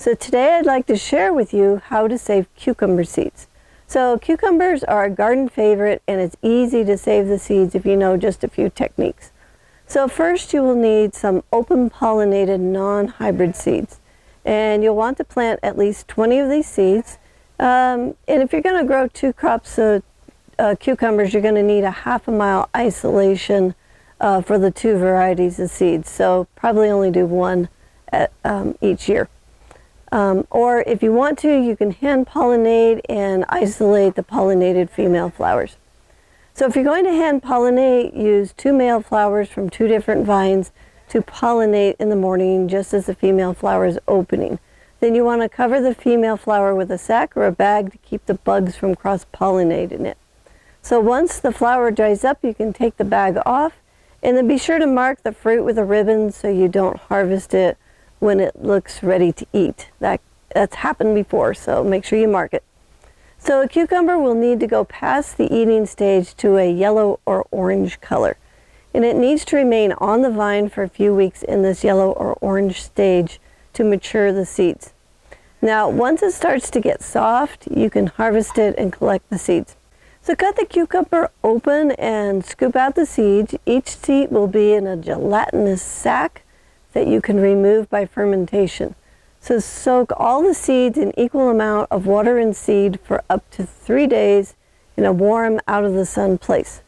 So today I'd like to share with you how to save cucumber seeds. So cucumbers are a garden favorite, and it's easy to save the seeds if you know just a few techniques. So first you will need some open pollinated non-hybrid seeds. And you'll want to plant at least 20 of these seeds. And if you're going to grow 2 crops of cucumbers, you're going to need a half-a-mile isolation for the 2 varieties of seeds. So probably only do 1 each year. Or if you want to, you can hand pollinate and isolate the pollinated female flowers. So if you're going to hand pollinate, use 2 male flowers from 2 different vines to pollinate in the morning just as the female flower is opening. Then you want to cover the female flower with a sack or a bag to keep the bugs from cross-pollinating it. So once the flower dries up, you can take the bag off, and then be sure to mark the fruit with a ribbon so you don't harvest it when it looks ready to eat. That's happened before, so make sure you mark it. So a cucumber will need to go past the eating stage to a yellow or orange color. And it needs to remain on the vine for a few weeks in this yellow or orange stage to mature the seeds. Now, once it starts to get soft, you can harvest it and collect the seeds. So cut the cucumber open and scoop out the seeds. Each seed will be in a gelatinous sack that you can remove by fermentation. So soak all the seeds in equal amount of water and seed for up to 3 days in a warm, out of the sun place.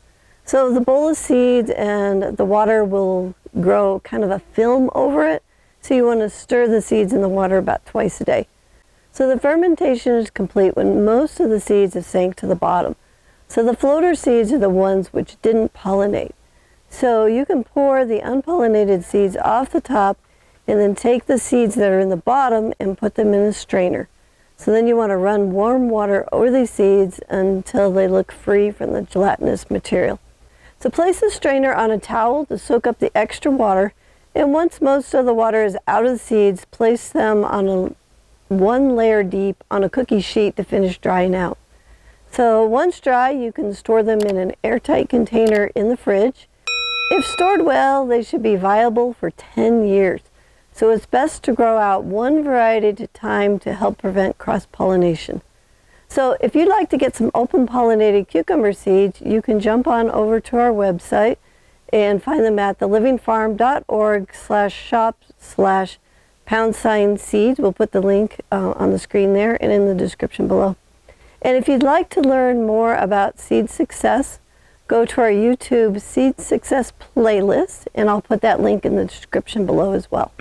So the bowl of seeds and the water will grow kind of a film over it. So you want to stir the seeds in the water about twice a day. So the fermentation is complete when most of the seeds have sank to the bottom. So the floater seeds are the ones which didn't pollinate. So you can pour the unpollinated seeds off the top and then take the seeds that are in the bottom and put them in a strainer. So then you want to run warm water over these seeds until they look free from the gelatinous material. So place the strainer on a towel to soak up the extra water, and once most of the water is out of the seeds, place them on 1 layer deep on a cookie sheet to finish drying out. So once dry, you can store them in an airtight container in the fridge. If stored well, they should be viable for 10 years. So it's best to grow out 1 variety at a time to help prevent cross-pollination. So if you'd like to get some open pollinated cucumber seeds, you can jump on over to our website and find them at thelivingfarm.org/shop/#seeds. We'll put the link on the screen there and in the description below. And if you'd like to learn more about seed success, go to our YouTube Seed Success playlist, and I'll put that link in the description below as well.